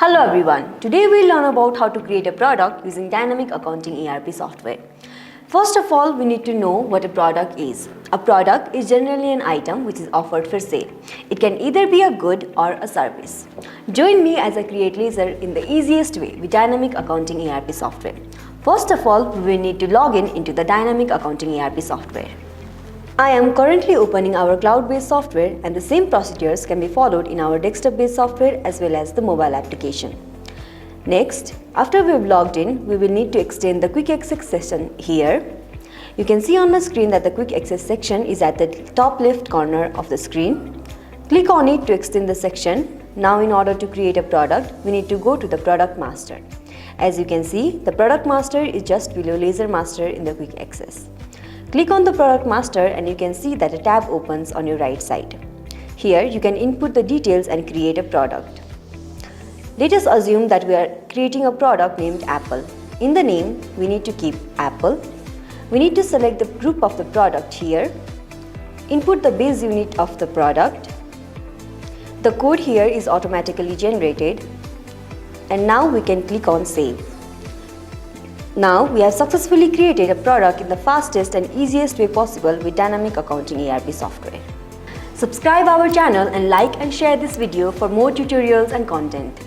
Hello everyone, today we'll learn about how to create a product using Dynamic Accounting ERP software. First of all, we need to know what a product is. A product is generally an item which is offered for sale. It can either be a good or a service. Join me as I create laser in the easiest way with Dynamic Accounting ERP software. First of all, we will need to log in into the Dynamic Accounting ERP software. I am currently opening our cloud-based software, and the same procedures can be followed in our desktop-based software as well as the mobile application. Next, after we have logged in, we will need to extend the quick access section here. You can see on the screen that the quick access section is at the top left corner of the screen. Click on it to extend the section. Now in order to create a product, we need to go to the product master. As you can see, the product master is just below laser master in the quick access. Click on the product master and you can see that a tab opens on your right side. Here you can input the details and create a product. Let us assume that we are creating a product named Apple. In the name, we need to keep Apple. We need to select the group of the product here. Input the base unit of the product. The code here is automatically generated. And now we can click on Save. Now we have successfully created a product in the fastest and easiest way possible with Dynamic Accounting ERP software. Subscribe our channel and like and share this video for more tutorials and content.